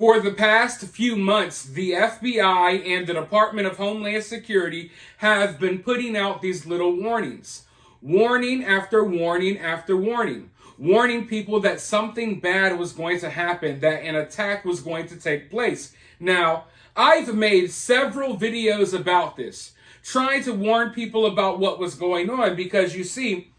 For the past few months, the FBI and the Department of Homeland Security have been putting out these little warnings. Warning after warning after warning. Warning people that something bad was going to happen, that an attack was going to take place. Now, I've made several videos about this, trying to warn people about what was going on, because you see,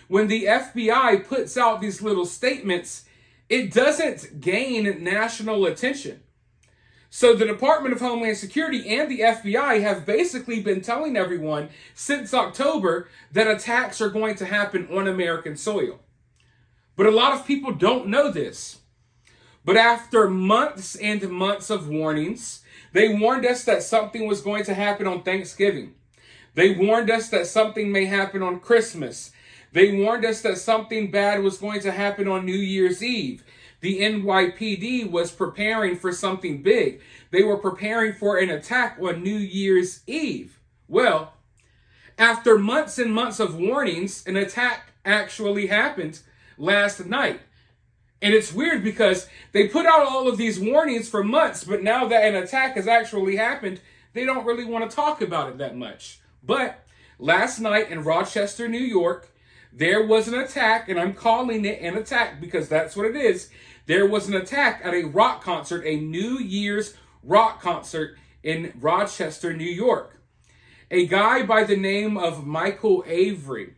when the FBI puts out these little statements, it doesn't gain national attention. So the Department of Homeland Security and the FBI have basically been telling everyone since October that attacks are going to happen on American soil. But a lot of people don't know this. But after months and months of warnings, they warned us that something was going to happen on Thanksgiving. They warned us that something may happen on Christmas. They warned us that something bad was going to happen on New Year's Eve. The NYPD was preparing for something big. They were preparing for an attack on New Year's Eve. Well, after months and months of warnings, an attack actually happened last night. And it's weird because they put out all of these warnings for months, but now that an attack has actually happened, they don't really want to talk about it that much. But last night in Rochester, New York, there was an attack, and I'm calling it an attack because that's what it is. There was an attack at a rock concert, a New Year's rock concert in Rochester, New York. A guy by the name of Michael Avery,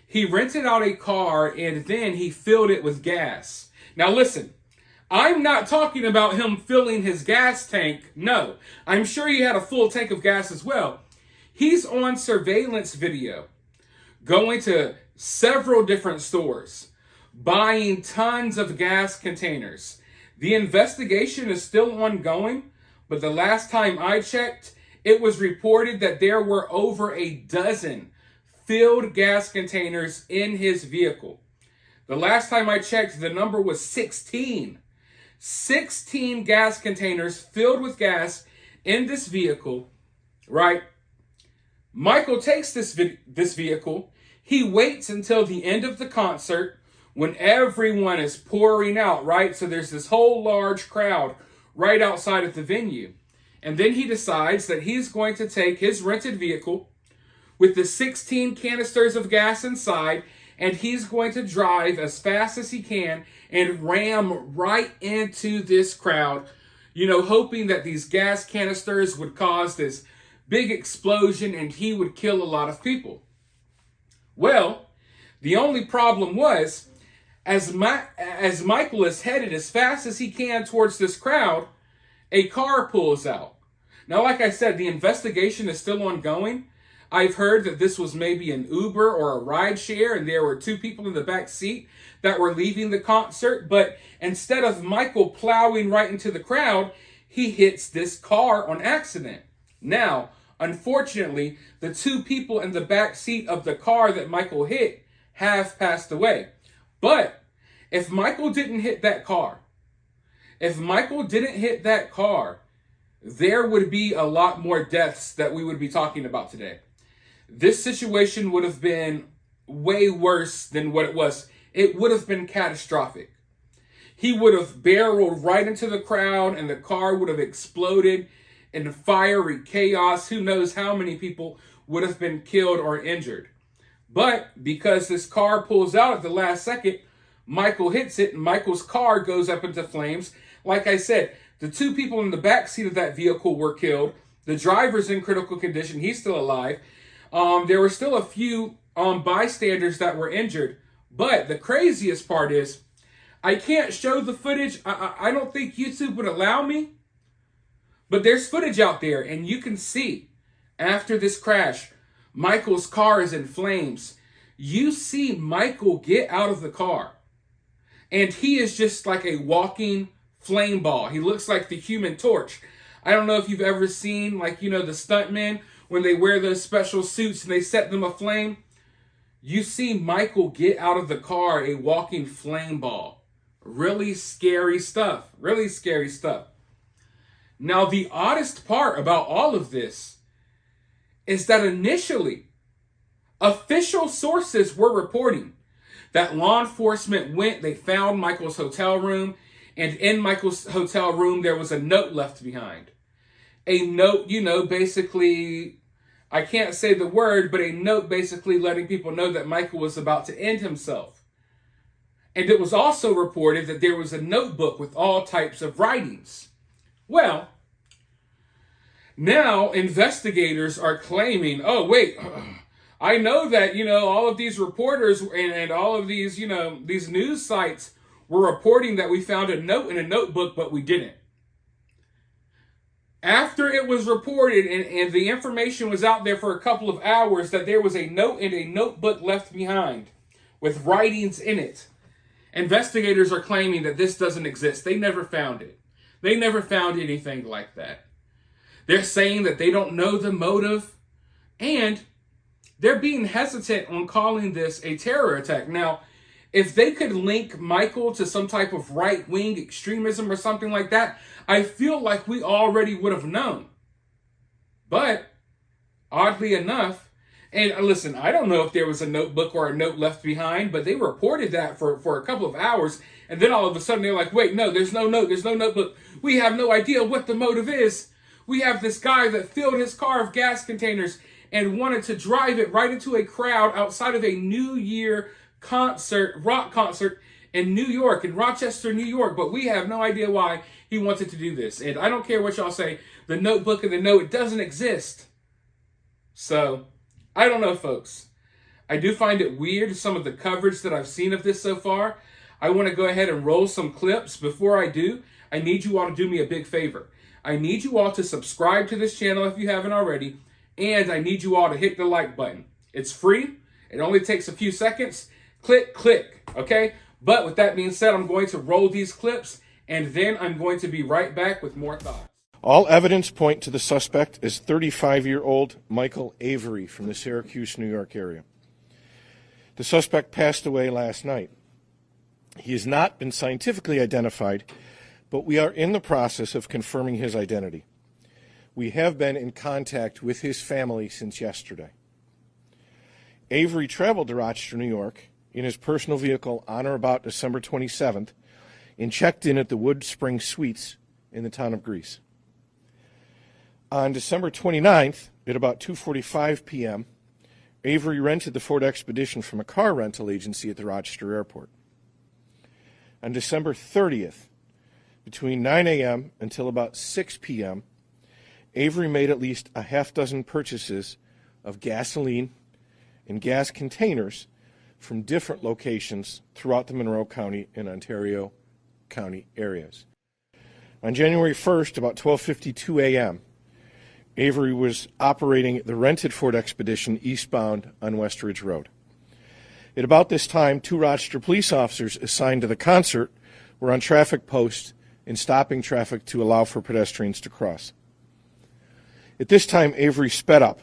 he rented out a car and then he filled it with gas. Now listen, I'm not talking about him filling his gas tank. No, I'm sure he had a full tank of gas as well. He's on surveillance video, going to several different stores, buying tons of gas containers. The investigation is still ongoing, but the last time I checked, it was reported that there were over a dozen filled gas containers in his vehicle. The last time I checked, the number was 16. 16 gas containers filled with gas in this vehicle, right? Michael takes this vehicle. He waits until the end of the concert when everyone is pouring out, right? So there's this whole large crowd right outside of the venue. And then he decides that he's going to take his rented vehicle with the 16 canisters of gas inside, and he's going to drive as fast as he can and ram right into this crowd, hoping that these gas canisters would cause this big explosion and he would kill a lot of people. Well, the only problem was, as Michael is headed as fast as he can towards this crowd, a car pulls out. Now, like I said, the investigation is still ongoing. I've heard that this was maybe an Uber or a ride share, and there were two people in the back seat that were leaving the concert. But instead of Michael plowing right into the crowd, he hits this car on accident. Now, unfortunately, the two people in the back seat of the car that Michael hit have passed away. But if Michael didn't hit that car, there would be a lot more deaths that we would be talking about today. This situation would have been way worse than what it was. It would have been catastrophic. He would have barreled right into the crowd and the car would have exploded in fiery chaos. Who knows how many people would have been killed or injured. But because this car pulls out at the last second, Michael hits it and Michael's car goes up into flames. Like I said, the two people in the back seat of that vehicle were killed. The driver's in critical condition. He's still alive. There were still a few bystanders that were injured. But the craziest part is, I can't show the footage. I don't think YouTube would allow me. But there's footage out there, and you can see, after this crash, Michael's car is in flames. You see Michael get out of the car, and he is just like a walking flame ball. He looks like the Human Torch. I don't know if you've ever seen, the stuntmen, when they wear those special suits and they set them aflame. You see Michael get out of the car a walking flame ball. Really scary stuff. Really scary stuff. Now, the oddest part about all of this is that initially, official sources were reporting that law enforcement they found Michael's hotel room, And in Michael's hotel room, there was a note left behind. A note, basically, I can't say the word, but a note basically letting people know that Michael was about to end himself. And it was also reported that there was a notebook with all types of writings. Well, now investigators are claiming, oh, wait, I know that, all of these reporters and all of these, these news sites were reporting that we found a note in a notebook, but we didn't. After it was reported and the information was out there for a couple of hours that there was a note in a notebook left behind with writings in it, investigators are claiming that this doesn't exist. They never found it. They never found anything like that. They're saying that they don't know the motive, and they're being hesitant on calling this a terror attack. Now, if they could link Michael to some type of right-wing extremism or something like that, I feel like we already would have known. But, oddly enough, and listen, I don't know if there was a notebook or a note left behind, but they reported that for a couple of hours, and then all of a sudden they're like, wait, no, there's no note, there's no notebook. We have no idea what the motive is. We have this guy that filled his car of gas containers and wanted to drive it right into a crowd outside of a New Year rock concert in New York, in Rochester, New York, but we have no idea why he wanted to do this. And I don't care what y'all say, the notebook and the note, it doesn't exist. So, I don't know, folks. I do find it weird, some of the coverage that I've seen of this so far. I want to go ahead and roll some clips. Before I do, I need you all to do me a big favor. I need you all to subscribe to this channel if you haven't already, and I need you all to hit the like button. It's free. It only takes a few seconds. Click, okay? But with that being said, I'm going to roll these clips, and then I'm going to be right back with more thoughts. All evidence point to the suspect as 35-year-old Michael Avery from the Syracuse, New York area. The suspect passed away last night. He has not been scientifically identified, but we are in the process of confirming his identity. We have been in contact with his family since yesterday. Avery traveled to Rochester, New York, in his personal vehicle on or about December 27th and checked in at the Wood Spring Suites in the town of Greece. On December 29th, at about 2:45 p.m., Avery rented the Ford Expedition from a car rental agency at the Rochester airport. On December 30th, between 9 a.m. until about 6 p.m., Avery made at least a half dozen purchases of gasoline and gas containers from different locations throughout the Monroe County and Ontario County areas. On January 1st, about 12:52 a.m., Avery was operating the rented Ford Expedition eastbound on West Ridge Road. At about this time, 2 Rochester police officers assigned to the concert were on traffic posts and stopping traffic to allow for pedestrians to cross. At this time, Avery sped up,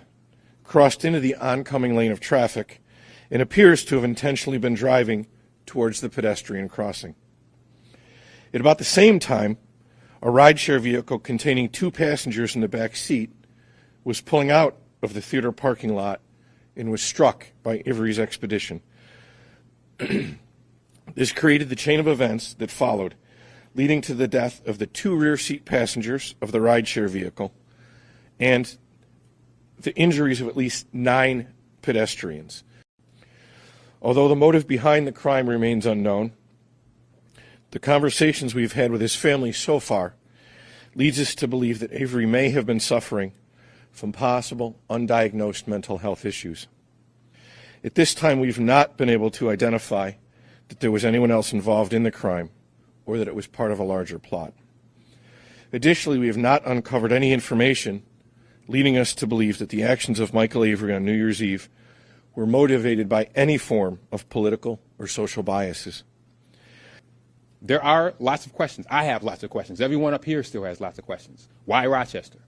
crossed into the oncoming lane of traffic, and appears to have intentionally been driving towards the pedestrian crossing. At about the same time, a rideshare vehicle containing 2 passengers in the back seat was pulling out of the theater parking lot and was struck by Avery's Expedition. This created the chain of events that followed, leading to the death of the 2 rear seat passengers of the rideshare vehicle and the injuries of at least 9 pedestrians. Although the motive behind the crime remains unknown, the conversations we've had with his family so far leads us to believe that Avery may have been suffering from possible undiagnosed mental health issues. At this time, we've not been able to identify that there was anyone else involved in the crime or that it was part of a larger plot. Additionally, we have not uncovered any information leading us to believe that the actions of Michael Avery on New Year's Eve were motivated by any form of political or social biases. There are lots of questions. I have lots of questions. Everyone up here still has lots of questions. Why Rochester?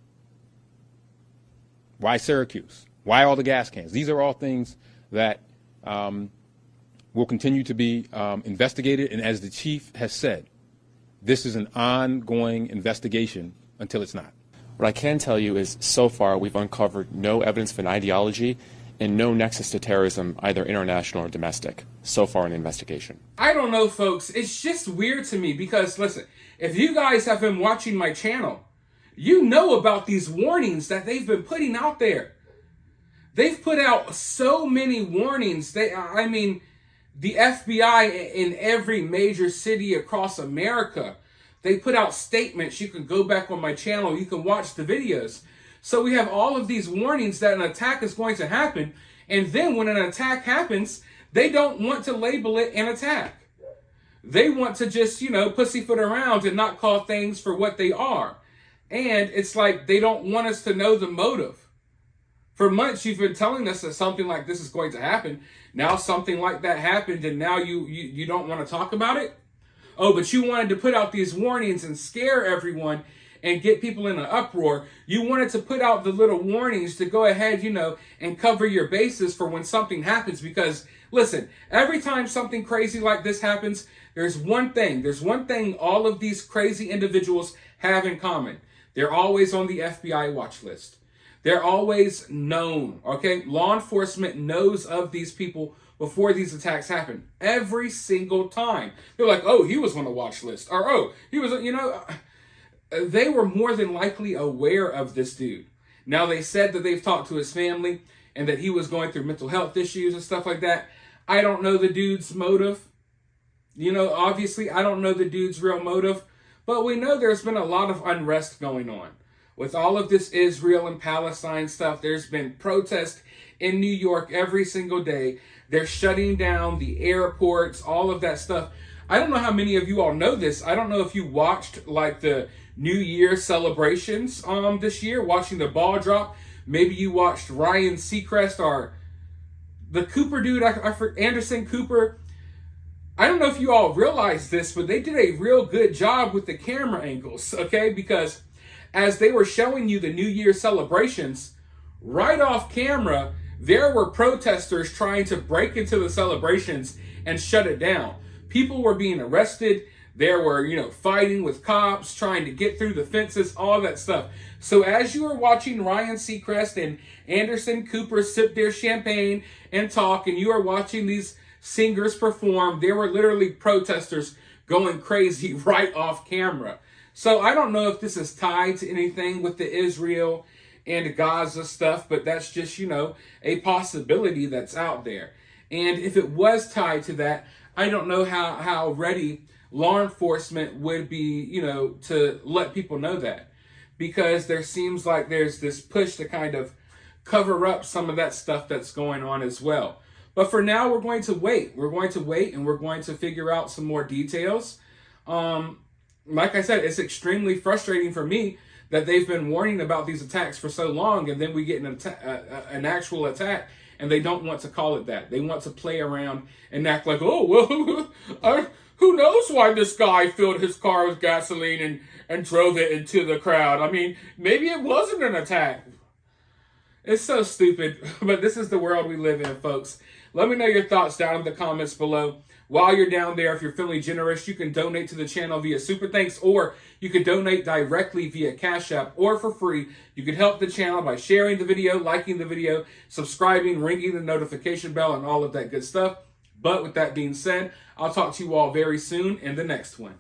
Why Syracuse? Why all the gas cans? These are all things that will continue to be investigated. And as the chief has said, this is an ongoing investigation until it's not. What I can tell you is so far we've uncovered no evidence of an ideology and no nexus to terrorism, either international or domestic, so far in the investigation. I don't know, folks. It's just weird to me because, listen, if you guys have been watching my channel, you know about these warnings that they've been putting out there. They've put out so many warnings. The FBI in every major city across America, they put out statements. You can go back on my channel. You can watch the videos. So we have all of these warnings that an attack is going to happen. And then when an attack happens, they don't want to label it an attack. They want to just, pussyfoot around and not call things for what they are. And it's like they don't want us to know the motive. For months, you've been telling us that something like this is going to happen. Now something like that happened, and now you don't want to talk about it? Oh, but you wanted to put out these warnings and scare everyone and get people in an uproar. You wanted to put out the little warnings to go ahead, and cover your bases for when something happens. Because, listen, every time something crazy like this happens, there's one thing all of these crazy individuals have in common. They're always on the FBI watch list. They're always known, okay? Law enforcement knows of these people before these attacks happen. Every single time. They're like, oh, he was on the watch list. Or, oh, he was, they were more than likely aware of this dude. Now, they said that they've talked to his family and that he was going through mental health issues and stuff like that. I don't know the dude's motive. Obviously, I don't know the dude's real motive. But we know there's been a lot of unrest going on. With all of this Israel and Palestine stuff, there's been protests in New York every single day. They're shutting down the airports, all of that stuff. I don't know how many of you all know this. I don't know if you watched like the New Year celebrations this year, watching the ball drop. Maybe you watched Ryan Seacrest or the Cooper dude, Anderson Cooper. I don't know if you all realize this, but they did a real good job with the camera angles, okay? Because as they were showing you the New Year celebrations, right off camera, there were protesters trying to break into the celebrations and shut it down. People were being arrested. There were, fighting with cops, trying to get through the fences, all that stuff. So as you were watching Ryan Seacrest and Anderson Cooper sip their champagne and talk, and you are watching these singers perform, there were literally protesters going crazy right off camera. So I don't know if this is tied to anything with the Israel and Gaza stuff, but that's just, a possibility that's out there. And if it was tied to that, I don't know how ready law enforcement would be, to let people know that. Because there seems like there's this push to kind of cover up some of that stuff that's going on as well. But for now, we're going to wait. We're going to wait, and we're going to figure out some more details. Like I said, it's extremely frustrating for me that they've been warning about these attacks for so long, and then we get an actual attack, and they don't want to call it that. They want to play around and act like, oh, well, who knows why this guy filled his car with gasoline and drove it into the crowd. I mean, maybe it wasn't an attack. It's so stupid, but this is the world we live in, folks. Let me know your thoughts down in the comments below. While you're down there, if you're feeling generous, you can donate to the channel via Super Thanks, or you can donate directly via Cash App, or for free. You can help the channel by sharing the video, liking the video, subscribing, ringing the notification bell, and all of that good stuff. But with that being said, I'll talk to you all very soon in the next one.